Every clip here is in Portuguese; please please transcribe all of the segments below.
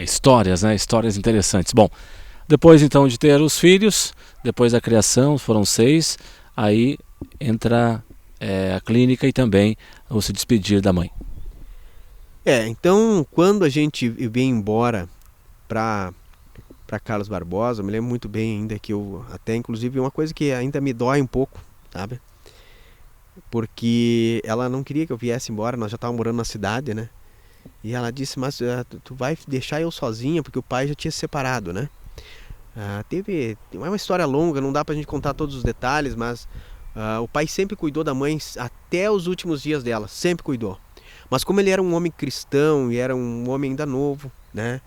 Histórias, né? Histórias interessantes. Bom, depois então de ter os filhos, depois da criação, foram 6, aí entra a clínica e também o se despedir da mãe. Então quando a gente veio embora para Carlos Barbosa, eu me lembro muito bem ainda que eu até inclusive uma coisa que ainda me dói um pouco, sabe? Porque ela não queria que eu viesse embora, nós já estávamos morando na cidade, né? E ela disse, mas tu vai deixar eu sozinha, porque o pai já tinha se separado, né? É uma história longa, não dá pra gente contar todos os detalhes, mas o pai sempre cuidou da mãe até os últimos dias dela, sempre cuidou. Mas como ele era um homem cristão e era um homem ainda novo, né?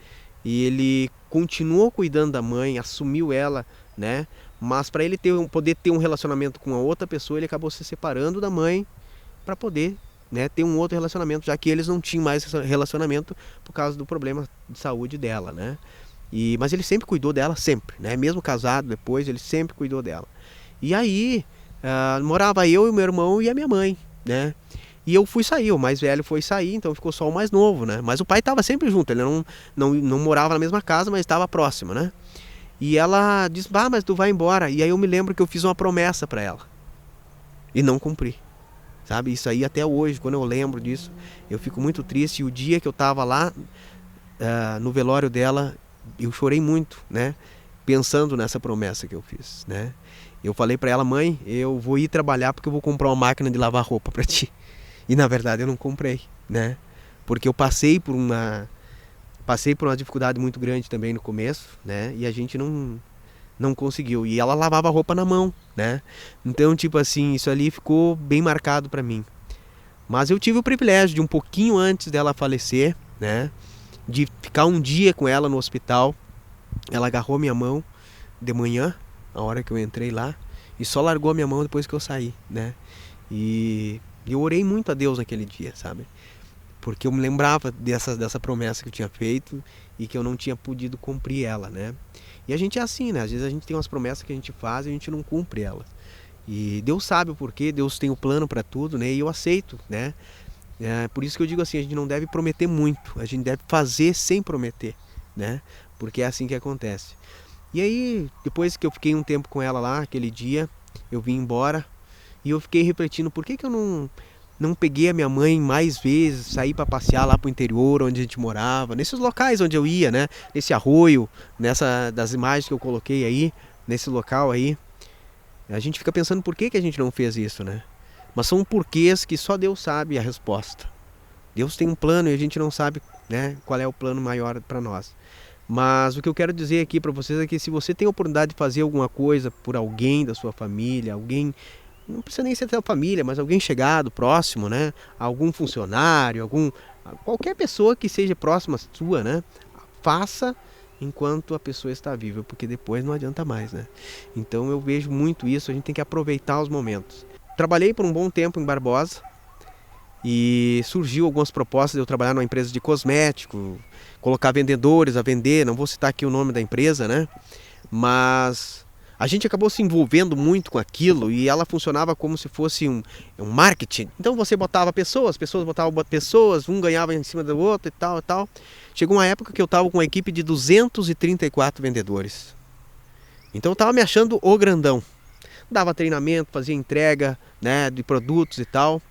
E ele continuou cuidando da mãe, assumiu ela, né? Mas para ele poder ter um relacionamento com a outra pessoa, ele acabou se separando da mãe para poder, né, ter um outro relacionamento, já que eles não tinham mais relacionamento por causa do problema de saúde dela, né? Mas ele sempre cuidou dela, sempre, né? Mesmo casado depois, ele sempre cuidou dela. E aí, morava eu e meu irmão e a minha mãe, né? E eu fui sair, o mais velho foi sair, então ficou só o mais novo, né? Mas o pai estava sempre junto, ele não morava na mesma casa, mas estava próximo, né? E ela disse, mas tu vai embora. E aí eu me lembro que eu fiz uma promessa para ela. E não cumpri. Sabe? Isso aí até hoje, quando eu lembro disso, eu fico muito triste. E o dia que eu estava lá, no velório dela, eu chorei muito, né? Pensando nessa promessa que eu fiz, né? Eu falei para ela, mãe, eu vou ir trabalhar porque eu vou comprar uma máquina de lavar roupa para ti. E na verdade eu não comprei, né? Porque eu passei por uma dificuldade muito grande também no começo, né? E a gente não conseguiu. E ela lavava a roupa na mão, né? Então, tipo assim, isso ali ficou bem marcado para mim. Mas eu tive o privilégio de um pouquinho antes dela falecer, né? De ficar um dia com ela no hospital. Ela agarrou minha mão de manhã, a hora que eu entrei lá, e só largou a minha mão depois que eu saí, né? E eu orei muito a Deus naquele dia, sabe? Porque eu me lembrava dessa promessa que eu tinha feito e que eu não tinha podido cumprir ela, né? E a gente é assim, né? Às vezes a gente tem umas promessas que a gente faz e a gente não cumpre elas. E Deus sabe o porquê, Deus tem o plano para tudo, né? E eu aceito, né? Por isso que eu digo assim, a gente não deve prometer muito, a gente deve fazer sem prometer, né? Porque é assim que acontece. E aí, depois que eu fiquei um tempo com ela lá, aquele dia, eu vim embora e eu fiquei refletindo por que eu não peguei a minha mãe mais vezes, saí para passear lá pro interior onde a gente morava, nesses locais onde eu ia, né? Nesse arroio, das imagens que eu coloquei aí, nesse local aí. A gente fica pensando por que a gente não fez isso, né? Mas são porquês que só Deus sabe a resposta. Deus tem um plano e a gente não sabe, né, qual é o plano maior para nós. Mas o que eu quero dizer aqui para vocês é que se você tem a oportunidade de fazer alguma coisa por alguém da sua família, alguém, não precisa nem ser da família, mas alguém chegado, próximo, né? Algum funcionário, qualquer pessoa que seja próxima sua, né? Faça enquanto a pessoa está viva, porque depois não adianta mais, né? Então eu vejo muito isso, a gente tem que aproveitar os momentos. Trabalhei por um bom tempo em Barbosa e surgiu algumas propostas de eu trabalhar numa empresa de cosmético, colocar vendedores a vender, não vou citar aqui o nome da empresa, né? Mas a gente acabou se envolvendo muito com aquilo e ela funcionava como se fosse um marketing. Então você botava pessoas botavam pessoas, um ganhava em cima do outro e tal e tal. Chegou uma época que eu estava com uma equipe de 234 vendedores. Então eu estava me achando o grandão. Dava treinamento, fazia entrega, né, de produtos e tal.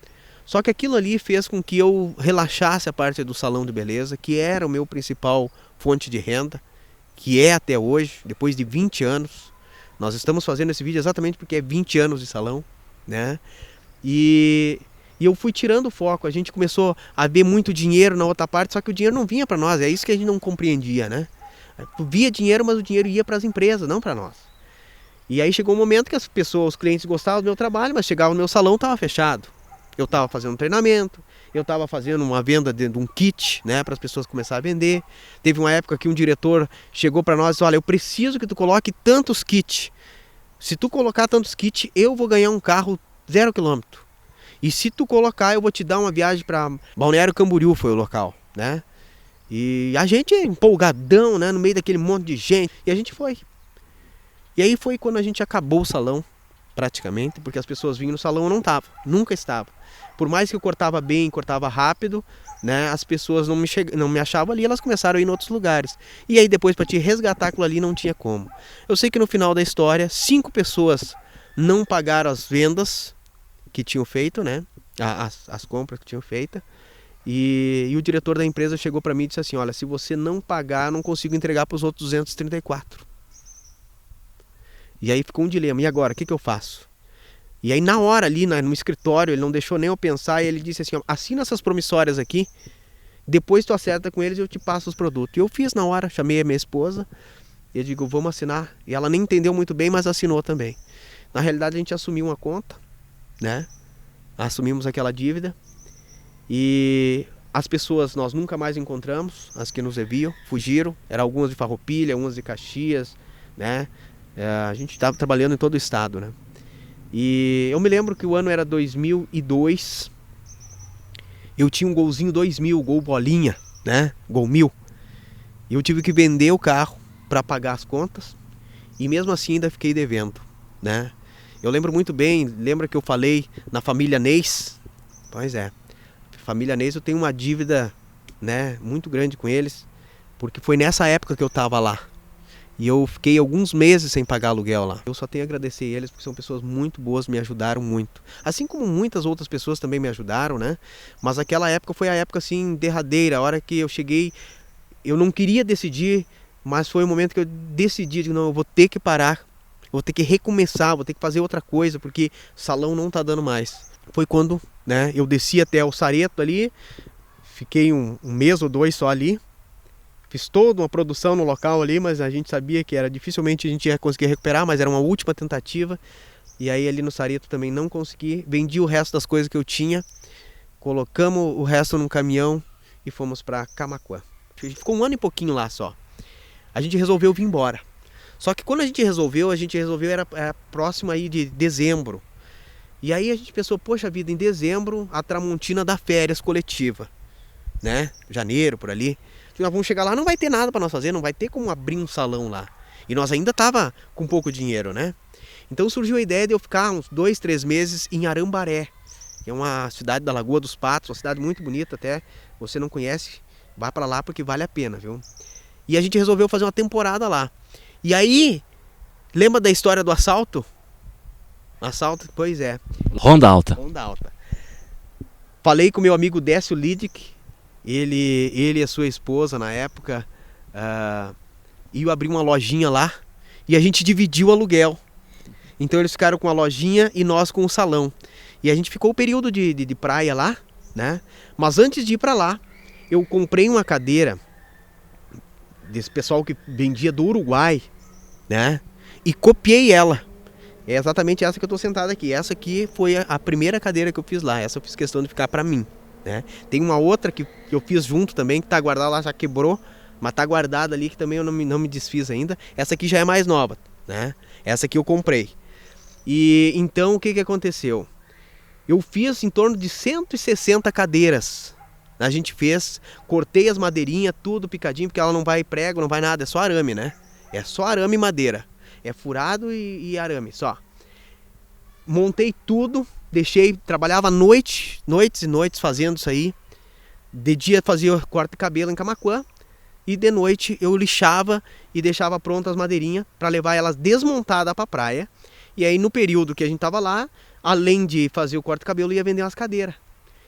Só que aquilo ali fez com que eu relaxasse a parte do salão de beleza, que era o meu principal fonte de renda, que é até hoje, depois de 20 anos. Nós estamos fazendo esse vídeo exatamente porque é 20 anos de salão, né? E eu fui tirando o foco, a gente começou a ver muito dinheiro na outra parte, só que o dinheiro não vinha para nós, é isso que a gente não compreendia, né? Via dinheiro, mas o dinheiro ia para as empresas, não para nós. E aí chegou um momento que as pessoas, os clientes gostavam do meu trabalho, mas chegavam no meu salão, estava fechado. Eu estava fazendo um treinamento, eu estava fazendo uma venda de um kit, né, para as pessoas começarem a vender. Teve uma época que um diretor chegou para nós e disse, olha, eu preciso que tu coloque tantos kits. Se tu colocar tantos kits, eu vou ganhar um carro 0 km. E se tu colocar, eu vou te dar uma viagem para Balneário Camboriú, foi o local, né? E a gente empolgadão, né, no meio daquele monte de gente, e a gente foi. E aí foi quando a gente acabou o salão. praticamente, porque as pessoas vinham no salão, eu não estava, nunca estava. Por mais que eu cortava bem, cortava rápido, né, as pessoas não me achavam ali, elas começaram a ir em outros lugares. E aí depois, para te resgatar aquilo ali, não tinha como. Eu sei que no final da história, 5 pessoas não pagaram as vendas que tinham feito, né, as compras que tinham feito. E o diretor da empresa chegou para mim e disse assim: olha, se você não pagar, eu não consigo entregar para os outros 234. E aí ficou um dilema, e agora, o que eu faço? E aí na hora ali, no escritório, ele não deixou nem eu pensar, e ele disse assim: ó, assina essas promissórias aqui, depois tu acerta com eles e eu te passo os produtos. E eu fiz na hora, chamei a minha esposa, e eu digo, vamos assinar. E ela nem entendeu muito bem, mas assinou também. Na realidade a gente assumiu uma conta, né? Assumimos aquela dívida, e as pessoas nós nunca mais encontramos, as que nos deviam, fugiram, eram algumas de Farroupilha, algumas de Caxias, né? A gente estava trabalhando em todo o estado, né? E eu me lembro que o ano era 2002, eu tinha um Golzinho 2000, Gol bolinha, né? Gol 1000. E eu tive que vender o carro para pagar as contas, e mesmo assim ainda fiquei devendo, né? Eu lembro muito bem, lembra que eu falei na família Neis? Pois é, família Neis eu tenho uma dívida, né, muito grande com eles, porque foi nessa época que eu estava lá. E eu fiquei alguns meses sem pagar aluguel lá. Eu só tenho a agradecer eles, porque são pessoas muito boas, me ajudaram muito. Assim como muitas outras pessoas também me ajudaram, né? Mas aquela época foi a época assim derradeira, a hora que eu cheguei, eu não queria decidir, mas foi o momento que eu decidi, não, eu vou ter que parar, vou ter que recomeçar, vou ter que fazer outra coisa, porque salão não tá dando mais. Foi quando, né, eu desci até o Sareto ali, fiquei um mês ou 2 só ali. Fiz toda uma produção no local ali, mas a gente sabia que era dificilmente a gente ia conseguir recuperar, mas era uma última tentativa. E aí ali no Sareto também não consegui. Vendi o resto das coisas que eu tinha, colocamos o resto num caminhão e fomos para Camaquã. A gente ficou um ano e pouquinho lá só. A gente resolveu vir embora. Só que quando a gente resolveu era próximo aí de dezembro. E aí a gente pensou, poxa vida, em dezembro a Tramontina dá férias coletiva, né? Janeiro, por ali. Nós vamos chegar lá, não vai ter nada para nós fazer, não vai ter como abrir um salão lá. E nós ainda tava com pouco dinheiro, né? Então surgiu a ideia de eu ficar uns 2, 3 meses em Arambaré, que é uma cidade da Lagoa dos Patos, uma cidade muito bonita até. Você não conhece, vá para lá porque vale a pena, viu? E a gente resolveu fazer uma temporada lá. E aí, lembra da história do assalto? Assalto, pois é. Ronda Alta. Ronda Alta. Falei com meu amigo Décio Lidic. Ele e a sua esposa na época iam abrir uma lojinha lá e a gente dividiu o aluguel. Então eles ficaram com a lojinha e nós com o salão. E a gente ficou o período de praia lá, né? Mas antes de ir para lá, eu comprei uma cadeira desse pessoal que vendia do Uruguai, né? E copiei ela. É exatamente essa que eu estou sentado aqui. Essa aqui foi a primeira cadeira que eu fiz lá. Essa eu fiz questão de ficar para mim. Né? Tem uma outra que eu fiz junto também, que tá guardada lá, já quebrou, mas tá guardada ali, que também eu não me desfiz ainda. Essa aqui já é mais nova, né? Essa aqui eu comprei. E então o que aconteceu? Eu fiz em torno de 160 cadeiras. A gente fez, cortei as madeirinhas, tudo picadinho, porque ela não vai prego, não vai nada, é só arame, né? É só arame e madeira. É furado e arame, só. Montei tudo. Trabalhava noites e noites fazendo isso aí. De dia fazia corte de cabelo em Camaquã. E de noite eu lixava e deixava prontas as madeirinhas para levar elas desmontadas para a praia. E aí no período que a gente tava lá, além de fazer o corte de cabelo, eu ia vender umas cadeiras.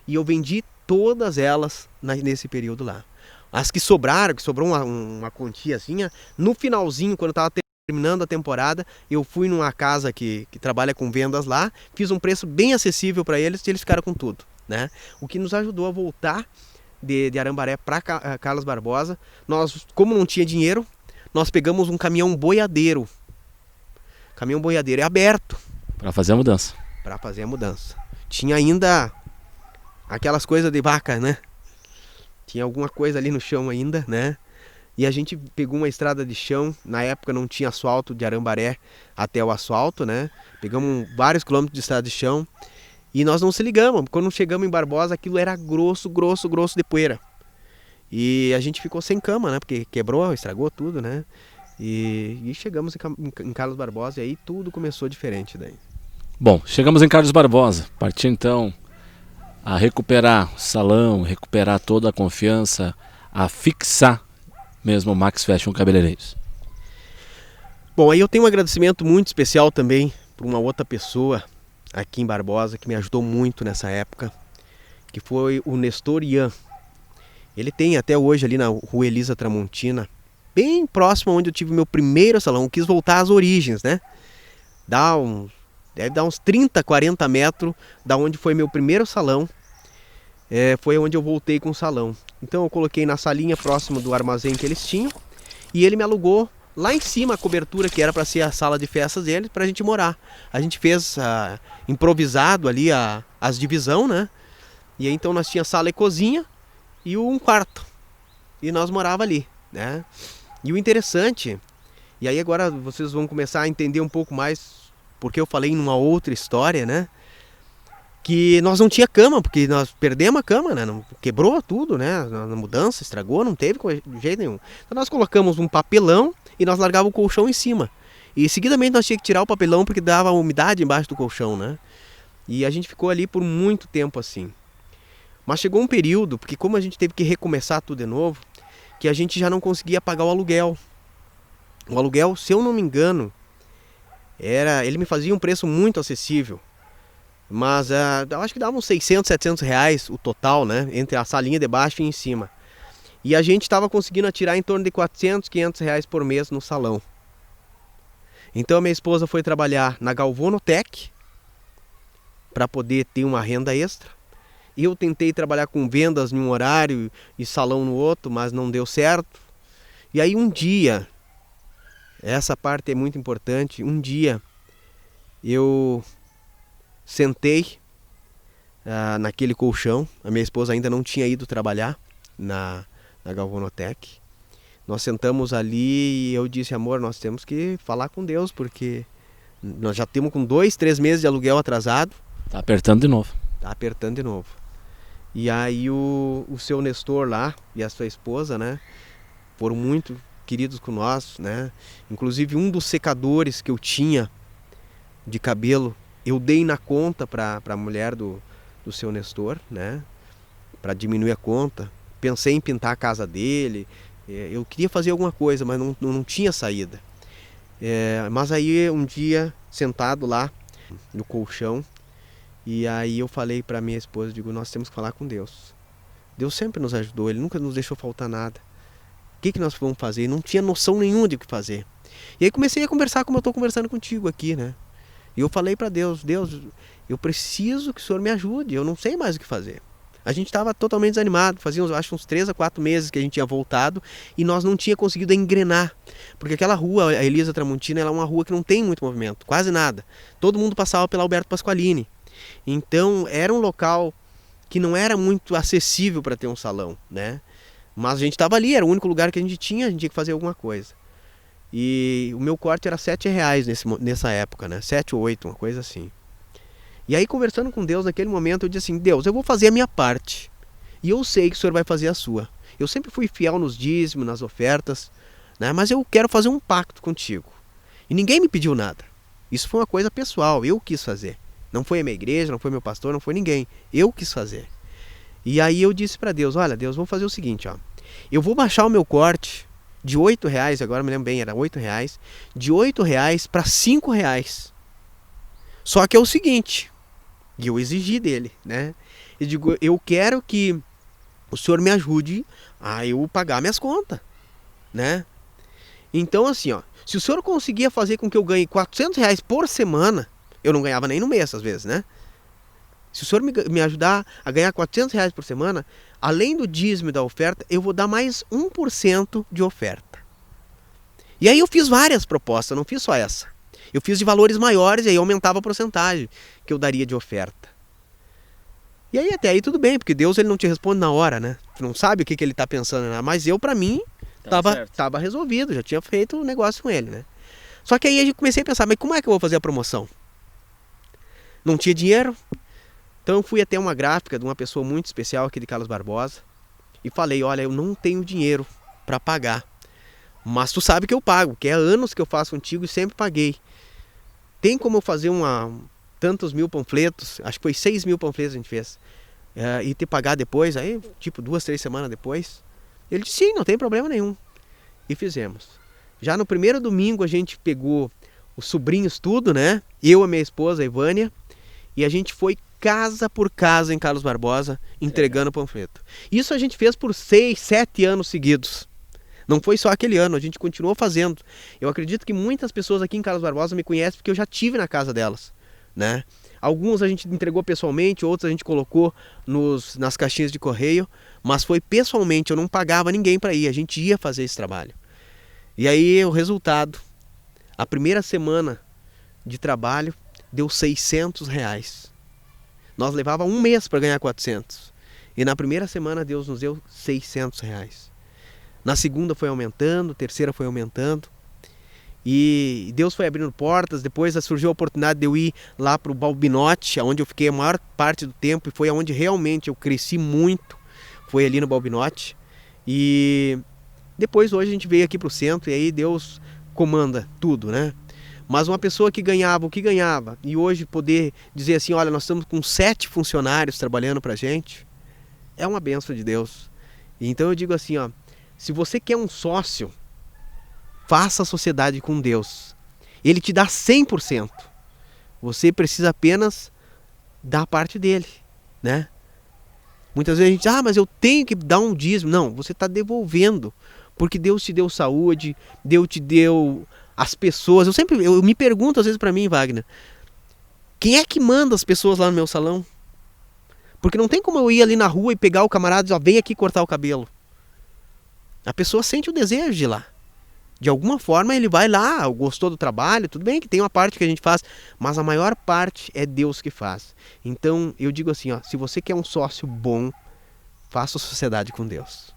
E eu vendi todas elas nesse período lá. As que sobraram, que sobrou uma quantia assim, no finalzinho, quando eu tava terminando a temporada, eu fui numa casa que trabalha com vendas lá, fiz um preço bem acessível para eles e eles ficaram com tudo, né? O que nos ajudou a voltar de Arambaré para Carlos Barbosa. Nós, como não tinha dinheiro, nós pegamos um caminhão boiadeiro. Caminhão boiadeiro é aberto. Para fazer a mudança. Para fazer a mudança. Tinha ainda aquelas coisas de vaca, né? Tinha alguma coisa ali no chão ainda, né? E a gente pegou uma estrada de chão, na época não tinha asfalto de Arambaré até o asfalto, né? Pegamos vários quilômetros de estrada de chão e nós não se ligamos. Quando chegamos em Barbosa, aquilo era grosso de poeira. E a gente ficou sem cama, né? Porque quebrou, estragou tudo, né? E chegamos em Carlos Barbosa e aí tudo começou diferente daí. Bom, chegamos em Carlos Barbosa, partir então a recuperar o salão, recuperar toda a confiança, a fixar mesmo o Max Fashion Cabeleireiros. Bom, aí eu tenho um agradecimento muito especial também para uma outra pessoa aqui em Barbosa que me ajudou muito nessa época, que foi o Nestor Ian. Ele tem até hoje ali na Rua Elisa Tramontina, bem próximo onde eu tive meu primeiro salão. Eu quis voltar às origens, né? Deve dar uns 30, 40 metros da onde foi meu primeiro salão. Foi onde eu voltei com o salão. Então eu coloquei na salinha próxima do armazém que eles tinham. E ele me alugou lá em cima a cobertura que era para ser a sala de festas dele, para a gente morar. A gente fez improvisado ali as divisão, né? E aí, então nós tinha sala e cozinha e um quarto. E nós morava ali, né? E o interessante, e aí agora vocês vão começar a entender um pouco mais porque eu falei numa outra história, né? Que nós não tinha cama, porque nós perdemos a cama, né? Quebrou tudo, né? Na mudança, estragou, não teve jeito nenhum. Então nós colocamos um papelão e nós largávamos o colchão em cima. E seguidamente nós tínhamos que tirar o papelão porque dava umidade embaixo do colchão, né? E a gente ficou ali por muito tempo assim. Mas chegou um período, porque como a gente teve que recomeçar tudo de novo, que a gente já não conseguia pagar o aluguel. O aluguel, se eu não me engano, ele me fazia um preço muito acessível, mas eu acho que dava uns 600, 700 reais o total, né, entre a salinha de baixo e em cima. E a gente estava conseguindo atirar em torno de 400, 500 reais por mês no salão. Então a minha esposa foi trabalhar na Galvanotec para poder ter uma renda extra. Eu tentei trabalhar com vendas em um horário e salão no outro, mas não deu certo. E aí um dia, essa parte é muito importante, um dia eu sentei naquele colchão, a minha esposa ainda não tinha ido trabalhar na Galvanotec. Nós sentamos ali e eu disse, amor, nós temos que falar com Deus, porque nós já temos com 2, 3 meses de aluguel atrasado. Tá apertando de novo. Tá apertando de novo. E aí o seu Nestor lá e a sua esposa, né, foram muito queridos com nós, né? Inclusive um dos secadores que eu tinha de cabelo, eu dei na conta para a mulher do seu Nestor, né? Para diminuir a conta. Pensei em pintar a casa dele. Eu queria fazer alguma coisa, mas não tinha saída. Mas aí um dia, sentado lá no colchão, e aí eu falei para minha esposa, digo, nós temos que falar com Deus. Deus sempre nos ajudou, Ele nunca nos deixou faltar nada. O que nós vamos fazer? Não tinha noção nenhuma de o que fazer. E aí comecei a conversar como eu estou conversando contigo aqui, né? E eu falei para Deus, Deus, eu preciso que o Senhor me ajude, eu não sei mais o que fazer. A gente estava totalmente desanimado, fazia acho uns 3 a 4 meses que a gente tinha voltado e nós não tinha conseguido engrenar. Porque aquela rua, a Elisa Tramontina, ela é uma rua que não tem muito movimento, quase nada. Todo mundo passava pela Alberto Pasqualini. Então era um local que não era muito acessível para ter um salão, né? Mas a gente estava ali, era o único lugar que a gente tinha que fazer alguma coisa. E o meu corte era R$7 nessa época, né? 7 ou 8, uma coisa assim. E aí conversando com Deus naquele momento eu disse assim, Deus, eu vou fazer a minha parte. E eu sei que o Senhor vai fazer a sua. Eu sempre fui fiel nos dízimos, nas ofertas, né? Mas eu quero fazer um pacto contigo. E ninguém me pediu nada. Isso foi uma coisa pessoal, eu quis fazer. Não foi a minha igreja, não foi meu pastor, não foi ninguém. Eu quis fazer. E aí eu disse para Deus, olha Deus, vamos fazer o seguinte, ó. Eu vou baixar o meu corte de R$8, agora me lembro bem, era R$8, de R$8 para R$5. Só que é o seguinte, e eu exigi dele, né? Eu digo, eu quero que o Senhor me ajude a eu pagar minhas contas, né? Então assim, ó, se o Senhor conseguia fazer com que eu ganhe R$400 por semana, eu não ganhava nem no mês às vezes, né? Se o Senhor me ajudar a ganhar R$400 por semana, além do dízimo e da oferta, eu vou dar mais 1% de oferta. E aí eu fiz várias propostas, não fiz só essa. Eu fiz de valores maiores e aí aumentava a porcentagem que eu daria de oferta. E aí até aí tudo bem, porque Deus ele não te responde na hora, né? Tu não sabe o que ele está pensando, né? Mas eu, para mim, tava resolvido, já tinha feito um negócio com ele, né? Só que aí eu comecei a pensar, mas como é que eu vou fazer a promoção? Não tinha dinheiro. Então eu fui até uma gráfica de uma pessoa muito especial aqui de Carlos Barbosa e falei, olha, eu não tenho dinheiro para pagar, mas tu sabe que eu pago, que é anos que eu faço contigo e sempre paguei. Tem como eu fazer tantos mil panfletos, acho que foi 6 mil panfletos a gente fez, e te pagar depois, aí tipo 2, 3 semanas depois. Ele disse, sim, não tem problema nenhum. E fizemos. Já no primeiro domingo a gente pegou os sobrinhos tudo, né? Eu, a minha esposa, a Ivânia, e a gente foi casa por casa em Carlos Barbosa entregando panfleto. Isso a gente fez por 6, 7 anos seguidos. Não foi só aquele ano, a gente continuou fazendo. Eu acredito que muitas pessoas aqui em Carlos Barbosa me conhecem porque eu já tive na casa delas, né? Alguns a gente entregou pessoalmente, outros a gente colocou nas caixinhas de correio, mas foi pessoalmente, eu não pagava ninguém para ir, a gente ia fazer esse trabalho. E aí o resultado, a primeira semana de trabalho deu R$600. Nós levava um mês para ganhar 400. E na primeira semana Deus nos deu R$600. Na segunda foi aumentando, terceira foi aumentando. E Deus foi abrindo portas. Depois surgiu a oportunidade de eu ir lá para o Balbinote, onde eu fiquei a maior parte do tempo. E foi onde realmente eu cresci muito. Foi ali no Balbinote. E depois hoje a gente veio aqui para o centro e aí Deus comanda tudo, né? Mas uma pessoa que ganhava o que ganhava e hoje poder dizer assim, olha, nós estamos com 7 funcionários trabalhando para a gente, é uma bênção de Deus. E então eu digo assim, ó, se você quer um sócio, faça a sociedade com Deus. Ele te dá 100%. Você precisa apenas dar parte dele, né? Muitas vezes a gente, mas eu tenho que dar um dízimo. Não, você está devolvendo. Porque Deus te deu saúde, Deus te deu as pessoas. Eu me pergunto às vezes para mim, Wagner, quem é que manda as pessoas lá no meu salão? Porque não tem como eu ir ali na rua e pegar o camarada e dizer, vem aqui cortar o cabelo. A pessoa sente o desejo de ir lá. De alguma forma ele vai lá, gostou do trabalho, tudo bem que tem uma parte que a gente faz, mas a maior parte é Deus que faz. Então eu digo assim, ó, se você quer um sócio bom, faça a sociedade com Deus.